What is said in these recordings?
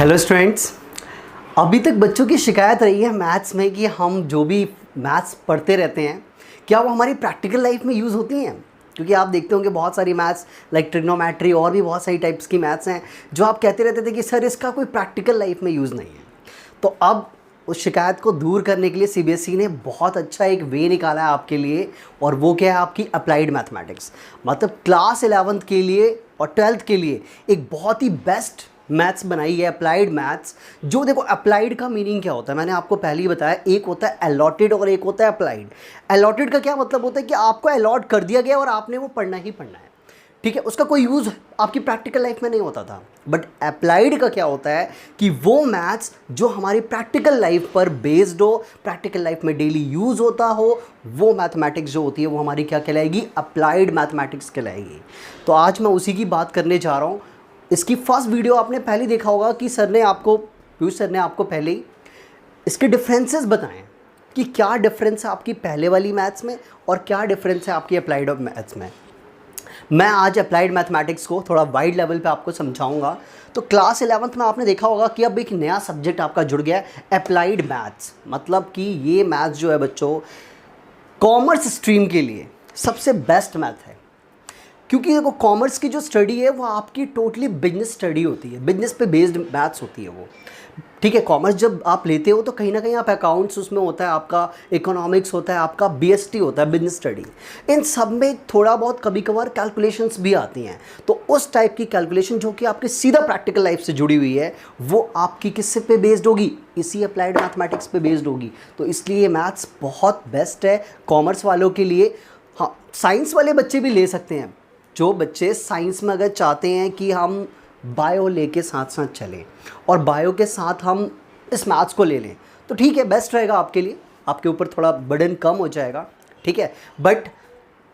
Hello students. अभी तक बच्चों की शिकायत रही है मैथ्स में कि हम जो भी मैथ्स पढ़ते रहते हैं क्या वो हमारी प्रैक्टिकल लाइफ में यूज़ होती हैं। क्योंकि आप देखते होंगे बहुत सारी मैथ्स लाइक ट्रिग्नोमेट्री और भी बहुत सारी टाइप्स की मैथ्स हैं जो आप कहते रहते थे कि सर इसका कोई प्रैक्टिकल लाइफ में यूज़ नहीं है। तो अब उस शिकायत को दूर करने के लिए सीबीएसई ने बहुत अच्छा एक वे निकाला है आपके लिए, और वो क्या है आपकी अप्लाइड मैथमेटिक्स। मतलब क्लास 11th के लिए और 12th के लिए एक बहुत ही बेस्ट मैथ्स बनाई है, अप्लाइड मैथ्स। जो देखो अप्लाइड का मीनिंग क्या होता है मैंने आपको पहले ही बताया, एक होता है अलॉटेड और एक होता है अप्लाइड। अलॉटेड का क्या मतलब होता है कि आपको अलॉट कर दिया गया और आपने वो पढ़ना ही पढ़ना है, ठीक है, उसका कोई यूज़ आपकी प्रैक्टिकल लाइफ में नहीं होता था। बट अप्लाइड का क्या होता है कि वो मैथ्स जो हमारी प्रैक्टिकल लाइफ पर बेस्ड हो, प्रैक्टिकल लाइफ में डेली यूज़ होता हो, वो मैथमेटिक्स जो होती है वो हमारी क्या कहलाएगी, अप्लाइड मैथमेटिक्स कहलाएगी। तो आज मैं उसी की बात करने जा रहा हूँ। इसकी फर्स्ट वीडियो आपने पहले देखा होगा कि पीयूष सर ने आपको पहले ही इसके डिफरेंसेस बताएं कि क्या डिफरेंस है आपकी पहले वाली मैथ्स में और क्या डिफरेंस है आपकी अप्लाइड मैथ्स में। मैं आज अप्लाइड मैथमेटिक्स को थोड़ा वाइड लेवल पे आपको समझाऊंगा। तो क्लास 11th में आपने देखा होगा कि अब एक नया सब्जेक्ट आपका जुड़ गया है, अप्लाइड मैथ्स। मतलब कि ये मैथ्स जो है बच्चों कॉमर्स स्ट्रीम के लिए सबसे बेस्ट मैथ है। क्योंकि देखो कॉमर्स की जो स्टडी है वो आपकी टोटली बिजनेस स्टडी होती है, बिजनेस पे बेस्ड मैथ्स होती है वो, ठीक है। कॉमर्स जब आप लेते हो तो कहीं ना कहीं आप अकाउंट्स उसमें होता है, आपका इकोनॉमिक्स होता है, आपका बीएसटी होता है, बिजनेस स्टडी। इन सब में थोड़ा बहुत कभी कभार कैलकुलेशंस भी आती हैं। तो उस टाइप की कैलकुलेशन जो कि आपकी सीधा प्रैक्टिकल लाइफ से जुड़ी हुई है वो आपकी किससे पे बेस्ड होगी, इसी अप्लाइड मैथमेटिक्स पे बेस्ड होगी। तो इसलिए ये मैथ्स बहुत बेस्ट है कॉमर्स वालों के लिए। हाँ, साइंस वाले बच्चे भी ले सकते हैं। जो बच्चे साइंस में अगर चाहते हैं कि हम बायो लेके साथ साथ चलें और बायो के साथ हम इस मैथ्स को ले लें तो ठीक है, बेस्ट रहेगा आपके लिए, आपके ऊपर थोड़ा बर्डन कम हो जाएगा, ठीक है। बट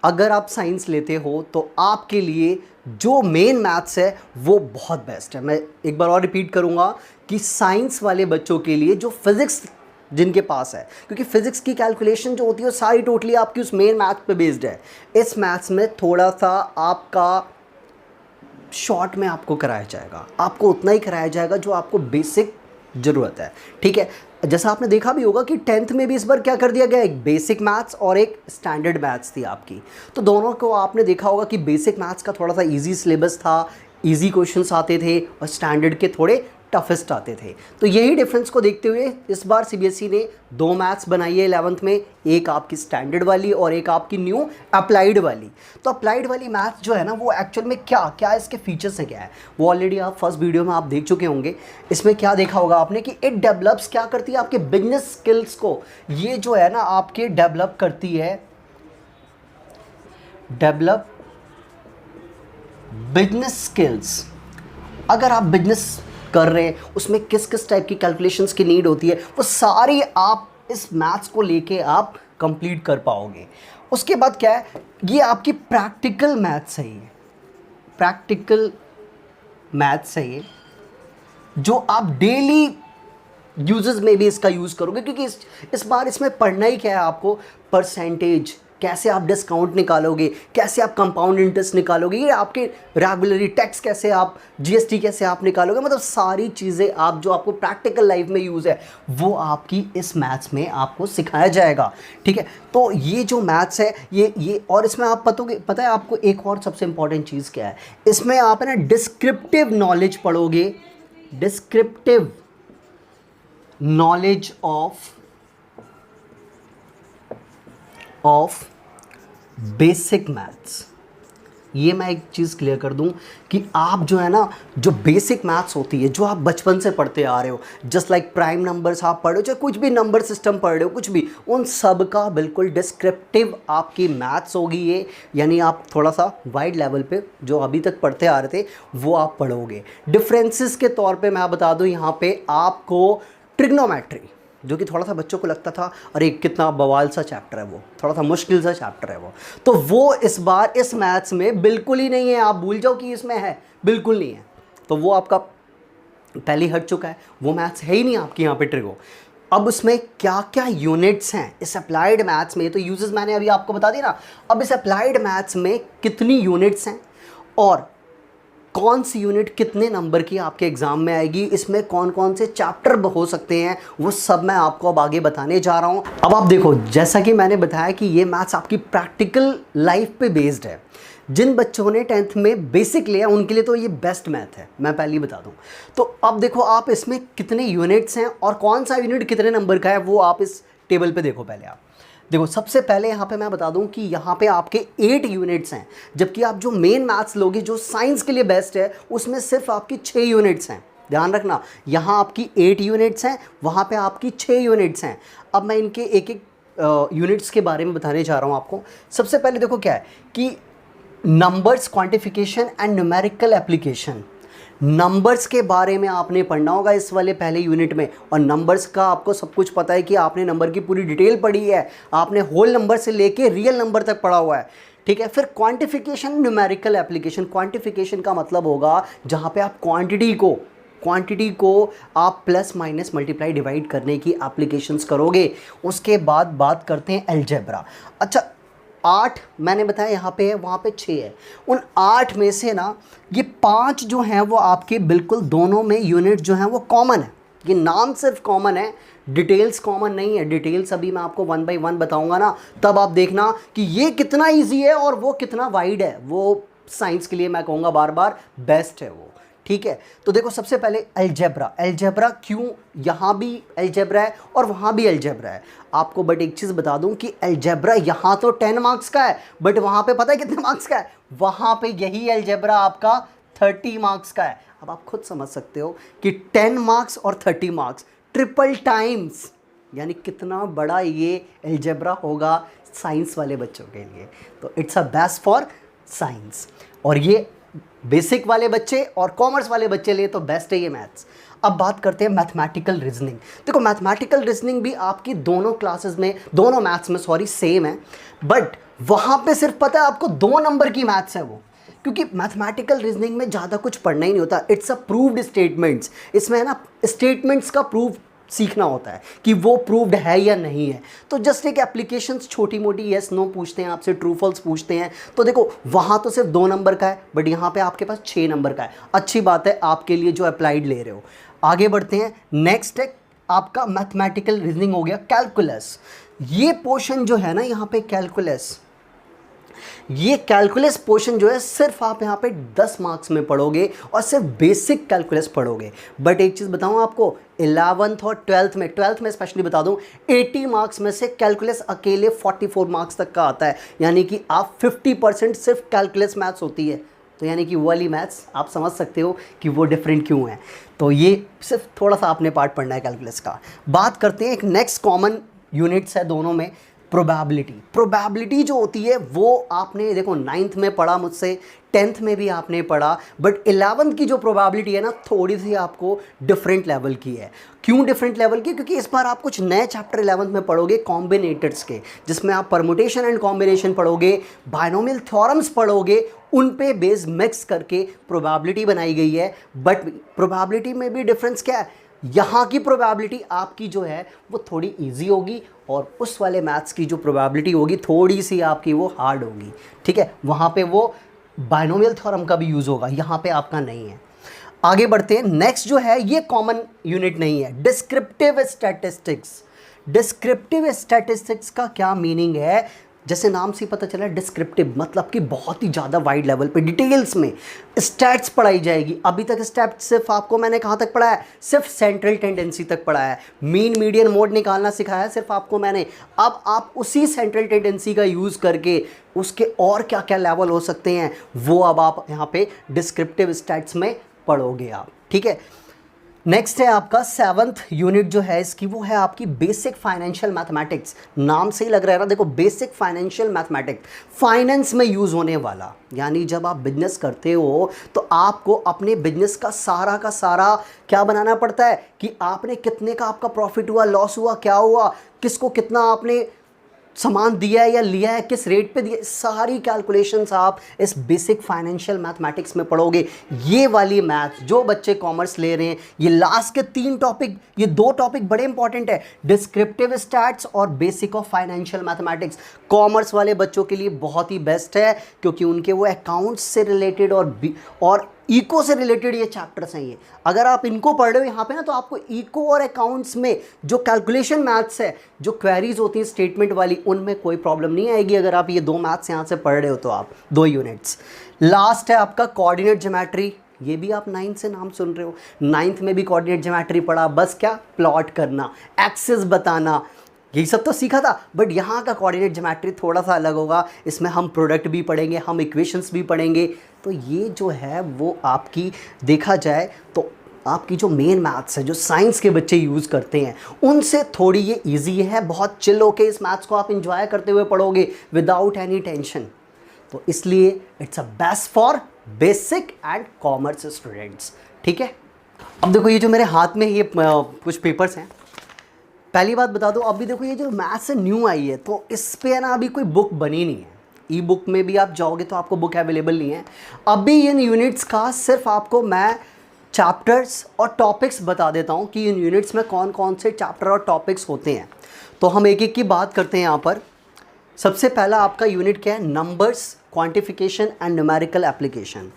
अगर आप साइंस लेते हो तो आपके लिए जो मेन मैथ्स है वो बहुत बेस्ट है। मैं एक बार और रिपीट करूँगा कि साइंस वाले बच्चों के लिए जो फिज़िक्स जिनके पास है, क्योंकि फिजिक्स की कैलकुलेशन जो होती है वो सारी टोटली आपकी उस मेन मैथ पे बेस्ड है। इस मैथ्स में थोड़ा सा आपका शॉर्ट में आपको कराया जाएगा, आपको उतना ही कराया जाएगा जो आपको बेसिक ज़रूरत है, ठीक है। जैसा आपने देखा भी होगा कि 10th में भी इस बार क्या कर दिया गया, एक बेसिक मैथ्स और एक स्टैंडर्ड मैथ्स थी आपकी। तो दोनों को आपने देखा होगा कि बेसिक मैथ्स का थोड़ा सा इजी सिलेबस था, इजी क्वेश्चंस आते थे, और स्टैंडर्ड के थोड़े टफेस्ट आते थे। तो यही डिफरेंस को देखते हुए इस बार सीबीएसई ने दो मैथ्स बनाई है 11th में, एक आपकी स्टैंडर्ड वाली और एक आपकी न्यू अप्लाइड वाली। तो अप्लाइड वाली मैथ जो है ना वो एक्चुअल में क्या क्या इसके फीचर्स हैं, क्या है वो ऑलरेडी आप फर्स्ट वीडियो में आप देख चुके होंगे। इसमें क्या देखा होगा आपने कि इट डेवलप्स क्या करती है आपके बिजनेस स्किल्स को, ये जो है ना आपके डेवलप करती है, डेवलप बिजनेस स्किल्स। अगर आप बिजनेस कर रहे हैं उसमें किस किस टाइप की कैलकुलेशंस की नीड होती है वो सारी आप इस मैथ्स को लेके आप कंप्लीट कर पाओगे। उसके बाद क्या है, ये आपकी प्रैक्टिकल मैथ्स है, ये प्रैक्टिकल मैथ्स है ये जो आप डेली यूजेस में भी इसका यूज़ करोगे। क्योंकि इस बार इसमें पढ़ना ही क्या है आपको, परसेंटेज, कैसे आप डिस्काउंट निकालोगे, कैसे आप कंपाउंड इंटरेस्ट निकालोगे, ये आपके रेगुलरी टैक्स कैसे आप, जीएसटी कैसे आप निकालोगे, मतलब सारी चीज़ें आप जो आपको प्रैक्टिकल लाइफ में यूज़ है वो आपकी इस मैथ्स में आपको सिखाया जाएगा, ठीक है। तो ये जो मैथ्स है ये और इसमें आप पता है आपको एक और सबसे इंपॉर्टेंट चीज़ क्या है, इसमें आप है ना डिस्क्रिप्टिव नॉलेज पढ़ोगे, descriptive knowledge of basic maths. ये मैं एक चीज़ क्लियर कर दूं कि आप जो है ना जो बेसिक मैथ्स होती है जो आप बचपन से पढ़ते आ रहे हो, जस्ट लाइक प्राइम नंबर्स आप पढ़ रहे हो, चाहे कुछ भी नंबर सिस्टम पढ़ रहे हो, कुछ भी, उन सब का बिल्कुल डिस्क्रिप्टिव आपकी मैथ्स होगी ये। यानी आप थोड़ा सा वाइड लेवल पे जो अभी तक पढ़ते आ रहे थे वो आप पढ़ोगे। डिफरेंसेस के तौर पे मैं बता दूं यहाँ पे आपको ट्रिग्नोमेट्री, जो कि थोड़ा सा बच्चों को लगता था अरे कितना बवाल सा चैप्टर है, वो थोड़ा सा मुश्किल सा चैप्टर है वो, तो वो इस बार इस मैथ्स में बिल्कुल ही नहीं है। आप भूल जाओ कि इसमें है, बिल्कुल नहीं है। तो वो आपका पहले हट चुका है, वो मैथ्स है ही नहीं आपकी यहाँ पे ट्रिगो। अब उसमें क्या क्या यूनिट्स हैं इस अप्लाइड मैथ्स में, तो यूजेस मैंने अभी आपको बता दिया ना। अब इस अप्लाइड मैथ्स में कितनी यूनिट्स हैं और कौन सी यूनिट कितने नंबर की आपके एग्ज़ाम में आएगी, इसमें कौन कौन से चैप्टर हो सकते हैं, वो सब मैं आपको अब आगे बताने जा रहा हूँ। अब आप देखो, जैसा कि मैंने बताया कि ये मैथ्स आपकी प्रैक्टिकल लाइफ पे बेस्ड है। जिन बच्चों ने 10th में बेसिक लिया उनके लिए तो ये बेस्ट मैथ है, मैं पहले ही बता दूं। तो अब देखो आप इसमें कितने यूनिट्स हैं और कौन सा यूनिट कितने नंबर का है, वो आप इस टेबल पे देखो। पहले आप देखो, सबसे पहले यहाँ पे मैं बता दूं कि यहाँ पे आपके 8 यूनिट्स हैं, जबकि आप जो मेन मैथ्स लोगे जो साइंस के लिए बेस्ट है उसमें सिर्फ आपकी 6 यूनिट्स हैं। ध्यान रखना, यहाँ आपकी 8 यूनिट्स हैं, वहाँ पे आपकी 6 यूनिट्स हैं। अब मैं इनके एक एक यूनिट्स के बारे में बताने जा रहा हूँ आपको। सबसे पहले देखो क्या है कि numbers quantification and numerical application. Numbers के बारे में आपने पढ़ना होगा इस वाले पहले यूनिट में, और नंबर्स का आपको सब कुछ पता है कि आपने नंबर की पूरी डिटेल पढ़ी है, आपने होल नंबर से लेके रियल नंबर तक पढ़ा हुआ है, ठीक है। फिर क्वांटिफिकेशन न्यूमेरिकल एप्लीकेशन। क्वांटिफिकेशन का मतलब होगा जहाँ पे आप क्वांटिटी को आप प्लस माइनस मल्टीप्लाई डिवाइड करने की एप्लीकेशंस करोगे। उसके बाद बात करते हैं अलजेब्रा। अच्छा, 8 मैंने बताया यहाँ पे है, वहाँ पे 6 है। उन 8 में से ना ये 5 जो हैं वो आपके बिल्कुल दोनों में यूनिट जो हैं वो कॉमन है। ये नाम सिर्फ कॉमन है, डिटेल्स कॉमन नहीं है। डिटेल्स अभी मैं आपको 1 बाय 1 बताऊंगा ना, तब आप देखना कि ये कितना ईजी है और वो कितना वाइड है। वो साइंस के लिए मैं कहूँगा बार बार बेस्ट है वो, ठीक है। तो देखो, सबसे पहले अलजेब्रा क्यों यहाँ भी अलजेब्रा है और वहाँ भी अलजेब्रा है आपको। बट एक चीज़ बता दूँ कि अलजेब्रा यहाँ तो 10 मार्क्स का है, बट वहाँ पे पता है कितने मार्क्स का है? वहाँ पे यही अलजेब्रा आपका 30 मार्क्स का है। अब आप खुद समझ सकते हो कि 10 मार्क्स और 30 मार्क्स ट्रिपल टाइम्स, यानी कितना बड़ा ये अलजेब्रा होगा साइंस वाले बच्चों के लिए। तो it's a best for science, और ये बेसिक वाले बच्चे और कॉमर्स वाले बच्चे लिए तो बेस्ट है ये मैथ्स। अब बात करते हैं मैथमेटिकल रीजनिंग। देखो, मैथमेटिकल रीजनिंग भी आपकी दोनों क्लासेस में, दोनों मैथ्स में सॉरी सेम है, बट वहाँ पे सिर्फ पता है आपको 2 नंबर की मैथ्स है वो, क्योंकि मैथमेटिकल रीजनिंग में ज़्यादा कुछ पढ़ना ही नहीं होता। It's a proved statements. इसमें है ना, स्टेटमेंट्स का प्रूव सीखना होता है कि वो प्रूव्ड है या नहीं है। तो जस्ट एक एप्लीकेशंस छोटी मोटी येस नो पूछते हैं आपसे, ट्रू फॉल्स पूछते हैं। तो देखो, वहाँ तो सिर्फ 2 नंबर का है, बट यहाँ पे आपके पास 6 नंबर का है। अच्छी बात है आपके लिए जो अप्लाइड ले रहे हो। आगे बढ़ते हैं, नेक्स्ट है आपका मैथमेटिकल रीजनिंग हो गया कैलकुलस। ये पोर्शन जो है ना यहाँ पे कैलकुलस, ये कैलकुलस पोर्शन जो है सिर्फ आप यहाँ पे 10 मार्क्स में पढ़ोगे और सिर्फ बेसिक कैलकुलस पढ़ोगे। बट एक चीज़ बताऊँ आपको, 11th और 12th में स्पेशली बता दूँ, 80 मार्क्स में से कैलकुलस अकेले 44 मार्क्स तक का आता है, यानी कि आप 50% सिर्फ कैलकुलस मैथ्स होती है। तो यानी कि वो वाली मैथ्स आप समझ सकते हो कि वो डिफरेंट क्यों है। तो ये सिर्फ थोड़ा सा आपने पार्ट पढ़ना है कैलकुलस का। बात करते हैं, एक नेक्स्ट कॉमन यूनिट्स है दोनों में, प्रोबेबिलिटी जो होती है वो आपने देखो 9th में पढ़ा मुझसे, 10th में भी आपने पढ़ा, बट 11th की जो प्रोबेबिलिटी है ना थोड़ी सी आपको डिफरेंट लेवल की है। क्यों डिफरेंट लेवल की? क्योंकि इस बार आप कुछ नए चैप्टर 11th में पढ़ोगे कॉम्बिनेटर्स के, जिसमें आप परमुटेशन एंड कॉम्बिनेशन पढ़ोगे, बायनोमियल थ्योरम्स पढ़ोगे, उन पे बेस मिक्स करके प्रोबेबिलिटी बनाई गई है। बट प्रोबेबिलिटी में भी डिफरेंस क्या है, यहाँ की प्रोबेबिलिटी आपकी जो है वो थोड़ी इजी होगी और उस वाले मैथ्स की जो प्रोबेबिलिटी होगी थोड़ी सी आपकी वो हार्ड होगी, ठीक है। वहाँ पे वो बायनोमियल थ्योरम का भी यूज़ होगा, यहाँ पे आपका नहीं है। आगे बढ़ते हैं, नेक्स्ट जो है ये कॉमन यूनिट नहीं है, डिस्क्रिप्टिव स्टैटिस्टिक्स। डिस्क्रिप्टिव स्टैटिस्टिक्स का क्या मीनिंग है? जैसे नाम से पता चला, डिस्क्रिप्टिव मतलब कि बहुत ही ज़्यादा वाइड लेवल पे डिटेल्स में स्टैट्स पढ़ाई जाएगी। अभी तक स्टैट्स सिर्फ आपको मैंने कहाँ तक पढ़ाया है? सिर्फ सेंट्रल टेंडेंसी तक पढ़ाया है, मीन मीडियन मोड निकालना सिखाया है सिर्फ आपको मैंने। अब आप उसी सेंट्रल टेंडेंसी का यूज़ करके उसके और क्या क्या लेवल हो सकते हैं वो अब आप यहाँ पे डिस्क्रिप्टिव स्टैट्स में पढ़ोगे आप, ठीक है। नेक्स्ट है आपका 7th यूनिट जो है इसकी, वो है आपकी बेसिक फाइनेंशियल मैथमेटिक्स। नाम से ही लग रहा है ना, देखो बेसिक फाइनेंशियल मैथमेटिक्स, फाइनेंस में यूज़ होने वाला, यानी जब आप बिजनेस करते हो तो आपको अपने बिजनेस का सारा क्या बनाना पड़ता है कि आपने कितने का आपका प्रॉफिट हुआ, लॉस हुआ, क्या हुआ, किसको कितना आपने सामान दिया है या लिया है, किस रेट पे दिया, सारी कैलकुलेशंस आप इस बेसिक फाइनेंशियल मैथमेटिक्स में पढ़ोगे। ये वाली मैथ जो बच्चे कॉमर्स ले रहे हैं, ये लास्ट के 3 टॉपिक, ये 2 टॉपिक बड़े इंपॉर्टेंट है, डिस्क्रिप्टिव स्टैट्स और basic of financial mathematics. Commerce वाले बच्चों के लिए बहुत ही बेस्ट है क्योंकि उनके वो अकाउंट्स से रिलेटेड और इको से रिलेटेड ये चैप्टर्स हैं। ये अगर आप इनको पढ़ रहे हो यहाँ पे ना, तो आपको इको और अकाउंट्स में जो कैलकुलेशन मैथ्स है, जो क्वेरीज होती हैं स्टेटमेंट वाली, उनमें कोई प्रॉब्लम नहीं आएगी अगर आप ये 2 मैथ्स यहाँ से पढ़ रहे हो तो आप 2 यूनिट्स। लास्ट है आपका कोऑर्डिनेट ज्योमेट्री। ये भी आप 9th से नाम सुन रहे हो, 9th में भी कोऑर्डिनेट ज्योमेट्री पढ़ा। बस क्या, प्लॉट करना, एक्सिस बताना, यही सब तो सीखा था। बट यहाँ का कोऑर्डिनेट ज्योमेट्री थोड़ा सा अलग होगा। इसमें हम प्रोडक्ट भी पढ़ेंगे, हम इक्वेशंस भी पढ़ेंगे। तो ये जो है वो आपकी देखा जाए तो आपकी जो मेन मैथ्स है, जो साइंस के बच्चे यूज़ करते हैं, उनसे थोड़ी ये इजी है। बहुत चिल होके इस मैथ्स को आप इंजॉय करते हुए पढ़ोगे विदाउट एनी टेंशन। तो इसलिए it's a best for basic and commerce students. ठीक है, अब देखो ये जो मेरे हाथ में ये कुछ पेपर्स हैं। पहली बात बता दो, अभी देखो ये जो मैथ्स से न्यू आई है, तो इस पे है ना अभी कोई बुक बनी नहीं है। ई बुक में भी आप जाओगे तो आपको बुक अवेलेबल नहीं है। अभी इन यूनिट्स का सिर्फ आपको मैं चैप्टर्स और टॉपिक्स बता देता हूँ कि इन यूनिट्स में कौन कौन से चैप्टर और टॉपिक्स होते हैं। तो हम एक एक की बात करते हैं यहाँ पर। सबसे पहला आपका यूनिट क्या है, numbers, quantification and numerical application.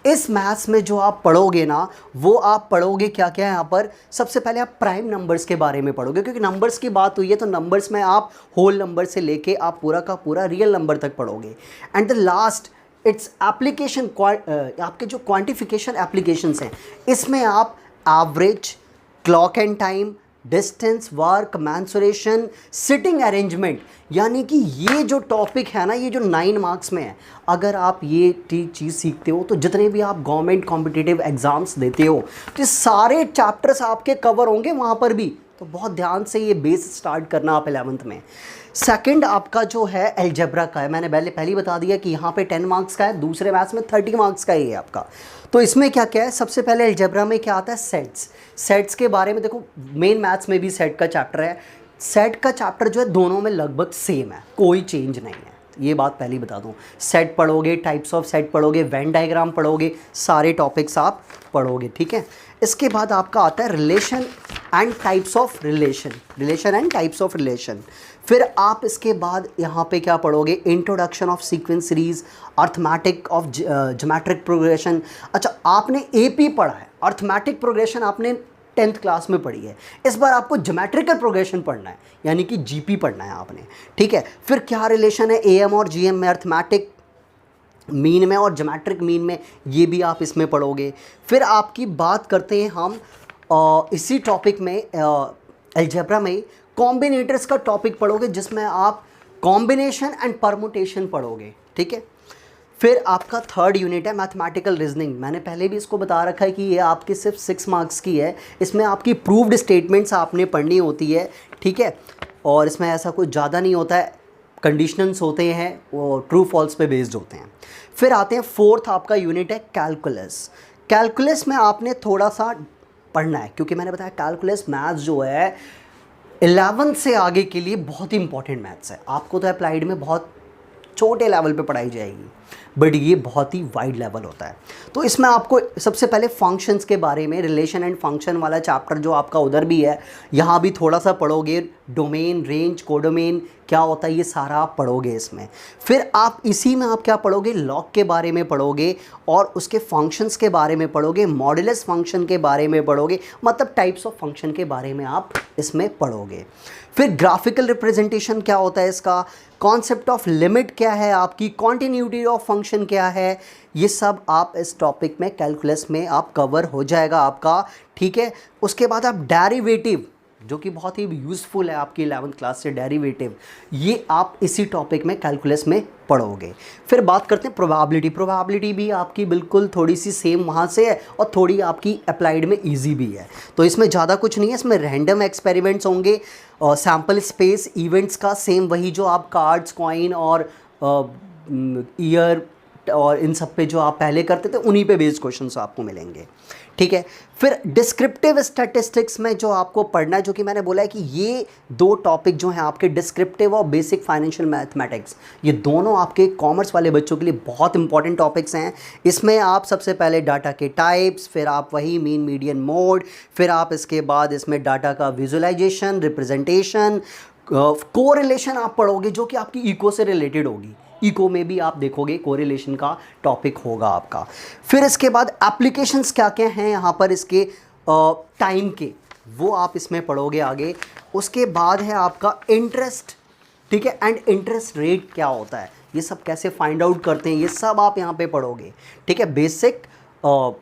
इस मैथ्स में जो आप पढ़ोगे ना, वो आप पढ़ोगे क्या क्या है यहाँ पर। सबसे पहले आप प्राइम नंबर्स के बारे में पढ़ोगे, क्योंकि नंबर्स की बात हुई है तो नंबर्स में आप होल नंबर से लेके आप पूरा का पूरा रियल नंबर तक पढ़ोगे। And the last its application, आपके जो क्वांटिफिकेशन एप्लीकेशंस हैं, इसमें आप average, clock and time, distance, work, mensuration, sitting arrangement, यानी कि ये जो टॉपिक है ना, ये जो 9 मार्क्स में है, अगर आप ये चीज़ सीखते हो तो जितने भी आप गवर्नमेंट कॉम्पिटिटिव एग्जाम्स देते हो तो ये सारे चैप्टर्स आपके कवर होंगे वहाँ पर भी। तो बहुत ध्यान से ये बेस स्टार्ट करना आप 11th में। सेकंड आपका जो है अलजेब्रा का है। मैंने पहले बता दिया कि यहाँ पे 10 मार्क्स का है, दूसरे मैथ्स में 30 मार्क्स का ही है आपका। तो इसमें क्या क्या है, सबसे पहले अलजेब्रा में क्या आता है, सेट्स। सेट्स के बारे में देखो, मेन मैथ्स में भी सेट का चैप्टर है। सेट का चैप्टर जो है दोनों में लगभग सेम है, कोई चेंज नहीं है, ये बात पहले बता दूं। सेट पढ़ोगे, टाइप्स ऑफ सेट पढ़ोगे, वेन डायग्राम पढ़ोगे, सारे टॉपिक्स आप पढ़ोगे। ठीक है, इसके बाद आपका आता है relation and types of relation, relation and types of relation. फिर आप इसके बाद यहाँ पे क्या पढ़ोगे, introduction of sequence series, arithmetic of geometric progression. अच्छा, आपने एपी पढ़ा है, अर्थमेटिक प्रोग्रेशन आपने 10th क्लास में पढ़ी है। इस बार आपको ज्योमेट्रिकल प्रोग्रेशन पढ़ना है, यानी कि जीपी पढ़ना है आपने। ठीक है, फिर क्या रिलेशन है एएम और जीएम में, अर्थमेटिक मीन में और ज्योमेट्रिक मीन में, ये भी आप इसमें पढ़ोगे। फिर आपकी बात करते हैं हम इसी टॉपिक में अलजेब्रा में कॉम्बिनेटर्स का टॉपिक पढ़ोगे, जिसमें आप कॉम्बिनेशन एंड परमुटेशन पढ़ोगे। ठीक है, फिर आपका थर्ड यूनिट है मैथमेटिकल रीजनिंग। मैंने पहले भी इसको बता रखा है कि ये आपकी सिर्फ 6 मार्क्स की है। इसमें आपकी प्रूव्ड स्टेटमेंट्स आपने पढ़नी होती है। ठीक है, और इसमें ऐसा कुछ ज़्यादा नहीं होता है, कंडीशनल्स होते हैं, वो ट्रू फॉल्स पे बेस्ड होते हैं। फिर आते हैं फोर्थ आपका यूनिट है कैलकुलस। कैलकुलस में आपने थोड़ा सा पढ़ना है, क्योंकि मैंने बताया कैलकुलस मैथ्स जो है 11th से आगे के लिए बहुत ही इंपॉर्टेंट मैथ्स है। आपको तो अप्लाइड में बहुत छोटे लेवल पे पढ़ाई जाएगी, बट ये बहुत ही वाइड लेवल होता है। तो इसमें आपको सबसे पहले फंक्शंस के बारे में, रिलेशन एंड फंक्शन वाला चैप्टर जो आपका उधर भी है, यहाँ भी थोड़ा सा पढ़ोगे। डोमेन, रेंज, कोडोमेन क्या होता है, ये सारा आप पढ़ोगे इसमें। फिर आप इसी में आप क्या पढ़ोगे, लॉग के बारे में पढ़ोगे और उसके फंक्शंस के बारे में पढ़ोगे, मॉडुलस फंक्शन के बारे में पढ़ोगे, मतलब टाइप्स ऑफ फंक्शन के बारे में आप इसमें पढ़ोगे। फिर ग्राफिकल रिप्रेजेंटेशन क्या होता है इसका, कॉन्सेप्ट ऑफ लिमिट क्या है आपकी, कॉन्टिन्यूटी ऑफ फंक्शन क्या है, ये सब आप इस टॉपिक में कैलकुलस में आप कवर हो जाएगा आपका। ठीक है, उसके बाद आप डेरिवेटिव, जो कि बहुत ही यूज़फुल है आपकी 11th क्लास से, डेरिवेटिव, ये आप इसी टॉपिक में कैलकुलस में पढ़ोगे। फिर बात करते हैं प्रोबेबिलिटी। प्रोबेबिलिटी भी आपकी बिल्कुल थोड़ी सी सेम वहाँ से है और थोड़ी आपकी अप्लाइड में इजी भी है। तो इसमें ज़्यादा कुछ नहीं है, इसमें रैंडम एक्सपेरिमेंट्स होंगे और सैम्पल स्पेस, इवेंट्स का सेम वही जो आप कार्ड्स, कॉइन और ईयर और इन सब पे जो आप पहले करते थे, उन्हीं पे बेस्ड क्वेश्चंस आपको मिलेंगे। ठीक है, फिर डिस्क्रिप्टिव स्टैटिस्टिक्स में जो आपको पढ़ना है, जो कि मैंने बोला है कि ये 2 टॉपिक जो हैं आपके, डिस्क्रिप्टिव और बेसिक फाइनेंशियल मैथमेटिक्स, ये दोनों आपके कॉमर्स वाले बच्चों के लिए बहुत इंपॉर्टेंट टॉपिक्स हैं। इसमें आप सबसे पहले डाटा के टाइप्स, फिर आप वही मीन, मीडियन, मोड, फिर आप इसके बाद इसमें डाटा का विजुअलाइजेशन, रिप्रेजेंटेशन, कोरिलेशन आप पढ़ोगे, जो कि आपकी इको से रिलेटेड होगी। इको में भी आप देखोगे कोरिलेशन का टॉपिक होगा आपका। फिर इसके बाद एप्लीकेशंस क्या क्या हैं यहाँ पर इसके टाइम के, वो आप इसमें पढ़ोगे आगे। उसके बाद है आपका इंटरेस्ट, ठीक है, एंड इंटरेस्ट रेट क्या होता है, ये सब कैसे फाइंड आउट करते हैं, ये सब आप यहाँ पे पढ़ोगे, ठीक है, बेसिक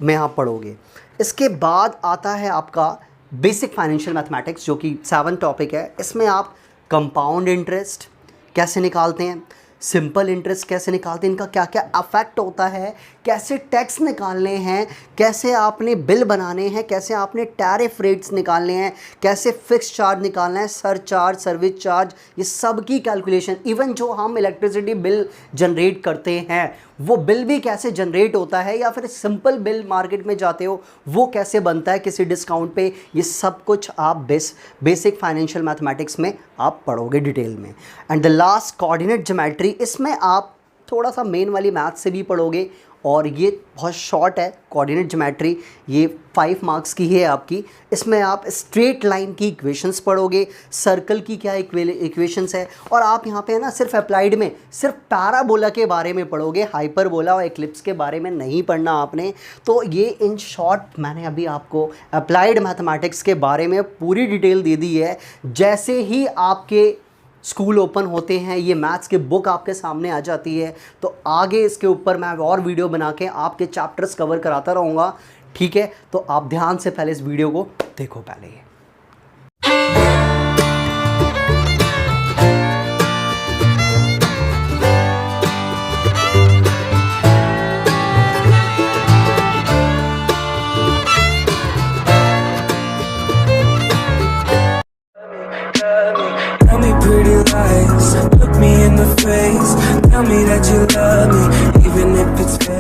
में आप पढ़ोगे। इसके बाद आता है आपका बेसिक फाइनेंशियल मैथमेटिक्स, जो कि 7 टॉपिक है। इसमें आप कंपाउंड इंटरेस्ट कैसे निकालते हैं, सिंपल इंटरेस्ट कैसे निकालते हैं, इनका क्या क्या अफेक्ट होता है, कैसे टैक्स निकालने हैं, कैसे आपने बिल बनाने हैं, कैसे आपने टैरिफ रेट्स निकालने हैं, कैसे फिक्स चार्ज निकालना है, सर चार्ज, सर्विस चार्ज, ये सब की कैलकुलेशन। इवन जो हम इलेक्ट्रिसिटी बिल जनरेट करते हैं वो बिल भी कैसे जनरेट होता है, या फिर सिंपल बिल मार्केट में जाते हो वो कैसे बनता है किसी डिस्काउंट पे, ये सब कुछ आप बेसिक फाइनेंशियल मैथमेटिक्स में आप पढ़ोगे डिटेल में। And the last coordinate geometry, इसमें आप थोड़ा सा मेन वाली मैथ से भी पढ़ोगे, और ये बहुत शॉर्ट है कोऑर्डिनेट ज्योमेट्री, ये 5 मार्क्स की है आपकी। इसमें आप स्ट्रेट लाइन की इक्वेशंस पढ़ोगे, सर्कल की क्या इक्वेशंस है, और आप यहाँ पे है ना सिर्फ अप्लाइड में सिर्फ पैराबोला के बारे में पढ़ोगे, हाइपरबोला और एक्लिप्स के बारे में नहीं पढ़ना आपने। तो ये इन शॉर्ट मैंने अभी आपको अप्लाइड मैथमेटिक्स के बारे में पूरी डिटेल दे दी है। जैसे ही आपके स्कूल ओपन होते हैं, ये मैथ्स की बुक आपके सामने आ जाती है, तो आगे इसके ऊपर मैं और वीडियो बना के आपके चैप्टर्स कवर कराता रहूँगा, ठीक है। तो आप ध्यान से पहले इस वीडियो को देखो पहले ये। Tell me pretty lies, look me in the face, tell me that you love me, even if it's fake.